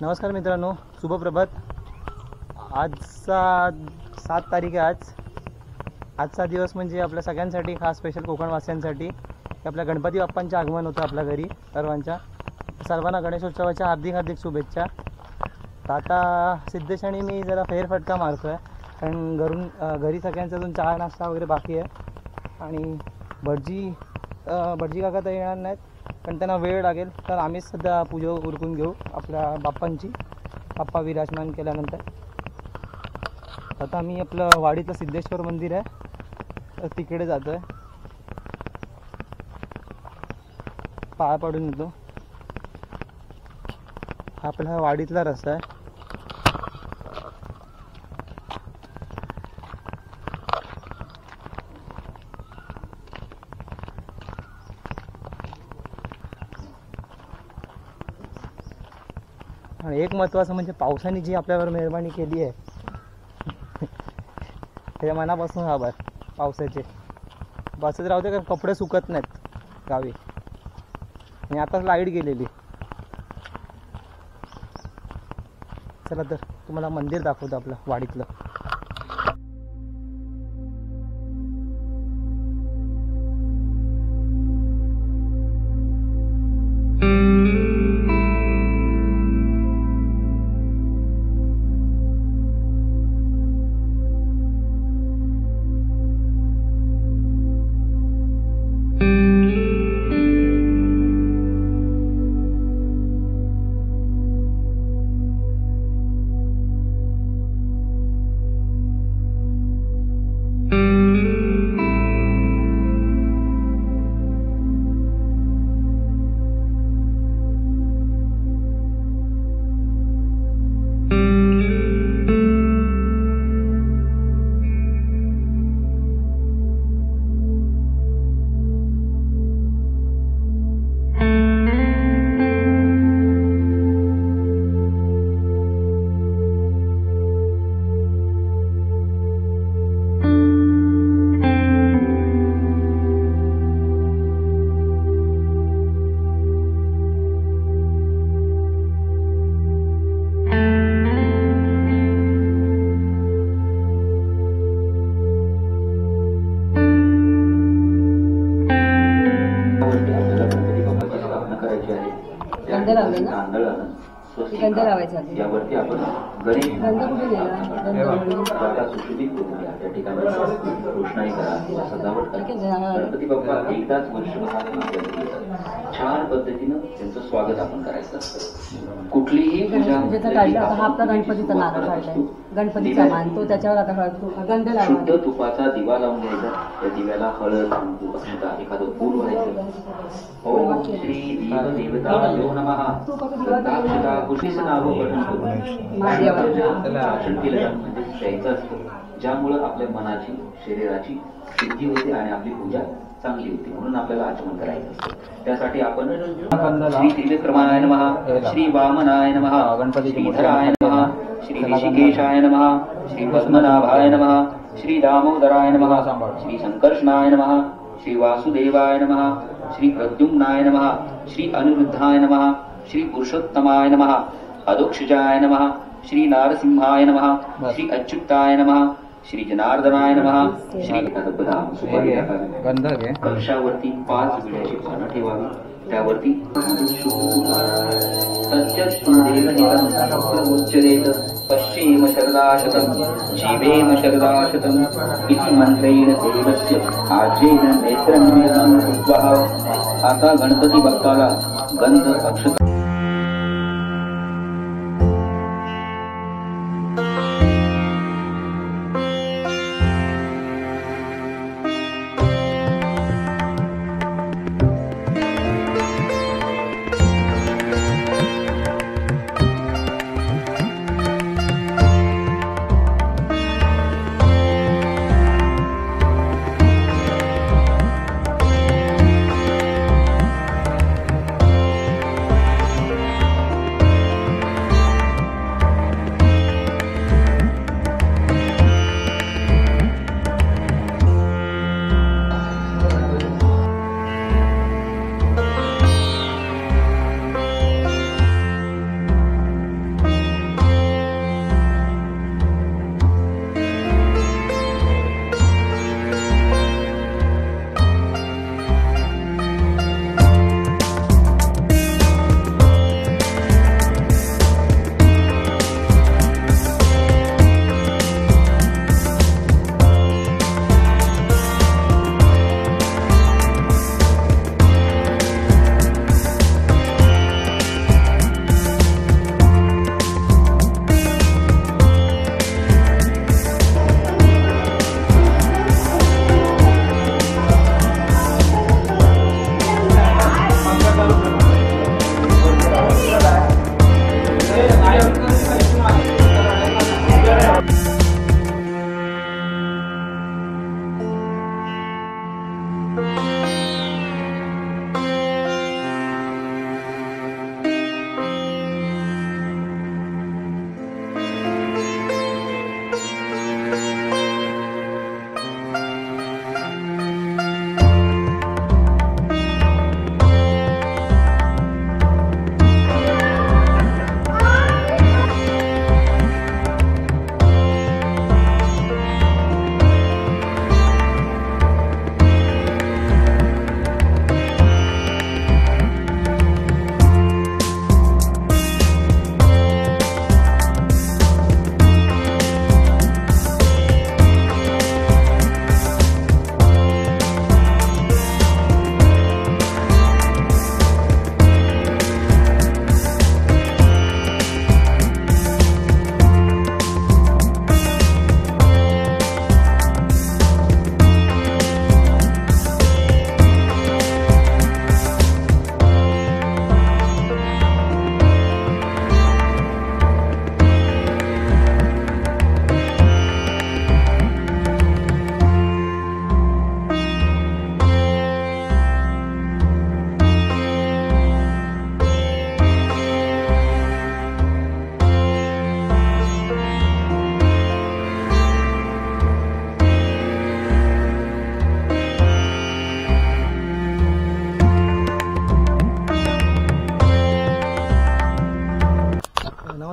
नमस्कार मित्रांनो, शुभप्रभात। आजचा 7 तारीख आहे। आजचा दिवस म्हणजे आपल्या सगळ्यांसाठी खास, स्पेशल कोकणवासियांसाठी की आपल्या गणपती बाप्पांचे आगमन होतं आपल्या घरी। सर्वांना गणेशोत्सवाच्या हार्दिक शुभेच्छा। आता सिद्धेश आणि मी जरा फेरफटका मारतो आहे, कारण घरी सगळ्यांचा अजून चहा नाश्ता वगैरे बाकी आहे आणि भटजी काका तर येणार नाहीत, पण त्यांना वेळ लागेल, तर आम्हीच सध्या पूजा उरकून घेऊ आपल्या बाप्पांची। बाप्पा विराजमान केल्यानंतर आता आम्ही आपलं वाडीतलं सिद्धेश्वर मंदिर आहे, तर तिकडे जातो आहे, पाया पडून येतो। हा आपला वाडीतला रस्ता आहे। आणि एक महत्त्वाचं म्हणजे पावसाने जी आपल्यावर मेहरबानी केली आहे त्याच्या मनापासून आभार पावसाचे। बसच राहते कारण कपडे सुकत नाहीत गावी, आणि आताच लाईट गेलेली। चला तर तुम्हाला मंदिर दाखवतो आपलं वाडीतलं। गंध लावायचा यावरती आपण गणेश गंध कुठे गेला सुशोभित करूया। त्या ठिकाणी रोषणाई करा, सजावट करा। गणपती बाप्पा एकदाच वर्षभरात छान पद्धतीनं त्यांचं स्वागत आपण करायचं असतं। कुठलीही पूजा काढला हा आपला गणपतीचा नारळ काढलाय, गणपतीचा मान तो त्याच्यावर आता गंध लावा। शुद्ध तुपाचा दिवा लावून घ्यायचा, त्या दिव्याला हळद, कुंकू, अक्षता, एखादं फूल व्हायचं। ओम श्री देवदेवतायो नमः। गंधाक्षता कुशीस नाव भाषण केलं म्हणजे द्यायचं असतं, ज्यामुळं आपल्या मनाची, शरीराची शुद्धी होते आणि आपली पूजा चांगली होती, म्हणून आपल्याला आचमन करायचं असतं। त्यासाठी आपण श्री त्रिविक्रमाय नमः, श्री वामनाय नमः, श्रीधराय नमः, श्री ऋषिकेशाय नमः, श्री पद्मनाभाय नमः, श्री दामोदराय नमः, श्री संकर्षणाय नमः, श्री वासुदेवाय नमः, श्री प्रद्युम्नाय नमः, श्री अनिरुद्धाय नमः, श्री पुरुषोत्तमाय नमः, अदोक्षजाय नमः, श्री नारसिंहाय नमः, श्री अच्युताय नमः, श्री जनार्दनाय नमः, श्री बदाम सुपारी टाकावी। कलशावरती 5 विड्याची पानं ठेवावी, त्यावरती उच्चरेत पश्चिम शरदाशतम जीवेम शरदाशतम इति मंत्रेण देवस्य आजेन नेत्रं कृत्वा। आता गणपती बाप्पाला गंध, अक्षता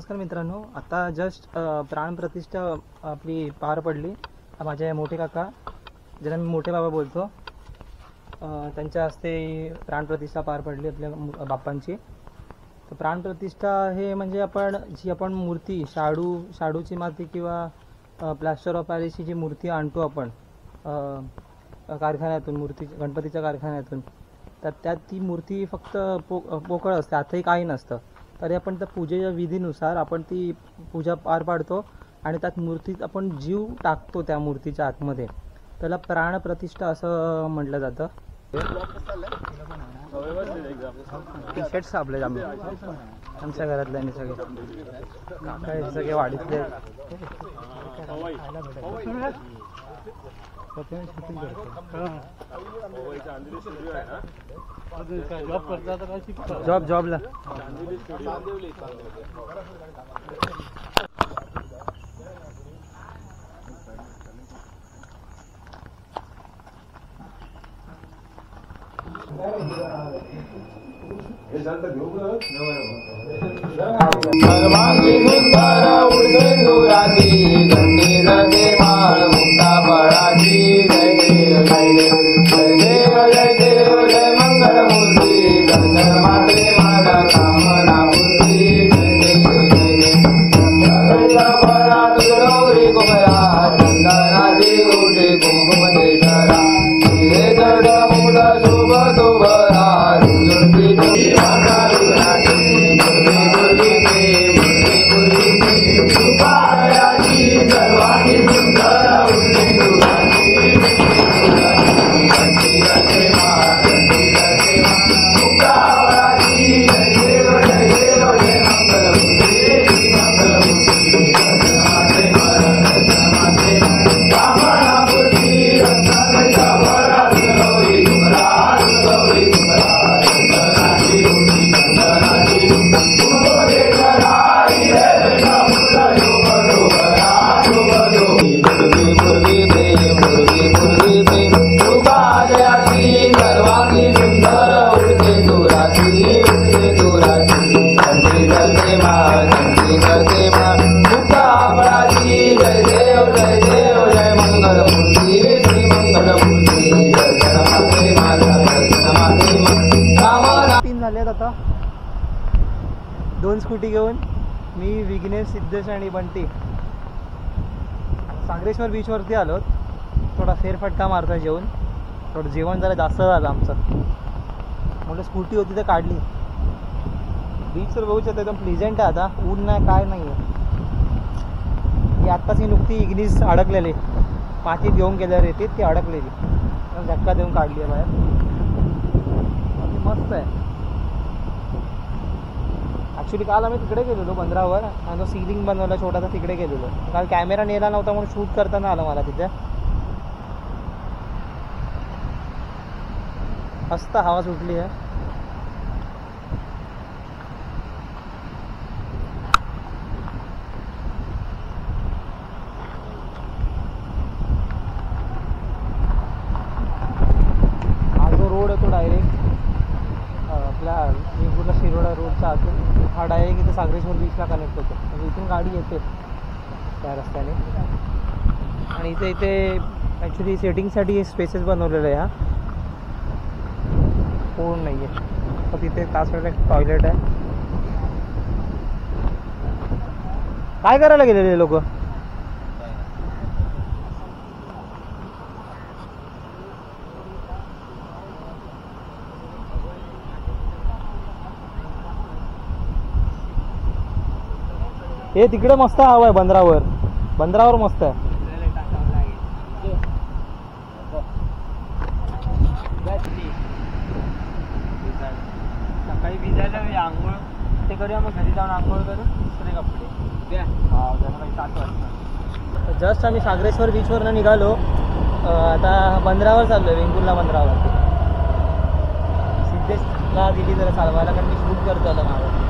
नमस्कार मित्रांनो, आता जस्ट प्राणप्रतिष्ठा आपली पार पडली. माझे मोठे काका, ज्यांना मी मोठे बाबा बोलतो, त्यांच्या हस्ते प्राणप्रतिष्ठा पार पडली आपल्या बाप्पांची. तर प्राणप्रतिष्ठा हे म्हणजे आपण मूर्ती शाडूची माती किंवा प्लॅस्टर ऑफ पॅरिसची जी मूर्ती आणतो आपण कारखान्यातून, गणपतीच्या कारखान्यातून, तर त्यात ती मूर्ती फक्त पोकळ असते, आतही काही नसतं. तरी आपण त्या पूजेच्या विधीनुसार आपण ती पूजा पार पाडतो आणि त्यात मूर्तीत आपण जीव टाकतो त्या मूर्तीच्या आतमध्ये. त्याला प्राणप्रतिष्ठा असं म्हटलं जातं. टी शर्ट्स आपले आमच्या घरातले सगळे वाढीतले जॉबला सर्वांगी सुंदर उर्वेंदुराची गंडी रगे माळ मुक्ता बळाची. जय देव जय देव जय देव जय मंगलमूर्ती. गंधर माते माझा कामना पूर्ती. जय देव जय देव फळा तुळवरी कुमरा चंदनाची गोटी कुंकुम देशरा. हिरे जड मूल शुभ तुभरा रुजुटी सर्वांगी सुंदर आता 2 स्कूटी घेऊन मी, विघ्नेश, सिद्धेश आणि बंटी सागरेश्वर बीचवरती आलो. थोडा फेरफटका मारतोय जेवण. थोडं जेवण जरा जास्त झालं आमचं. म्हटलं स्कूटी होती तर काढली. बीच तर बघूच एकदम प्लेझेंट आहे. आता ऊन नाही काय नाही आहे. ही आत्ताच ही नुकती इग्निस अडकलेली मातीत घेऊन गेल्या रेतीत ती अडकलेली, झटका देऊन काढली आहे बाहेर. मस्त आहे. ॲक्च्युली काल आम्ही तिकडे गेलेलो बंदरावर आणि तो सीलिंग बनवला छोटासा, तिकडे गेलेलो. काल कॅमेरा नेला नव्हता म्हणून शूट करताना आलं मला तिथे. मस्त हवा सुटली आहे. हा जो रोड आहे तो डायरेक्ट आपल्या वेंगुर्ला शिरोडा रोडचा आतून हा डायरेक्ट इथे सागरेश्वर बीचला कनेक्ट होतो. म्हणजे इथून गाडी येते त्या रस्त्याने. आणि इथे ॲक्च्युली सेटिंगसाठी स्पेसेस बनवलेले आहे. हा कोण नाही आहे, तर तिथे तासवेळेला एक टॉयलेट आहे. काय करायला गेलेले लोक? हे तिकडे मस्त हवा आहे बंदरावर मस्त आहे. सकाळी भिजायला आंघोळ ते करूया, मग घरी जाऊन आंघोळ करून दुसरे कपडे. जस्ट आम्ही सागरेश्वर बीचवरनं निघालो. आता बंदरावर चाललोय, वेंगुर्ला बंदरावर. सिद्धेशला दिली जरा चालवायला, कारण मी शूट करतो आता माझं.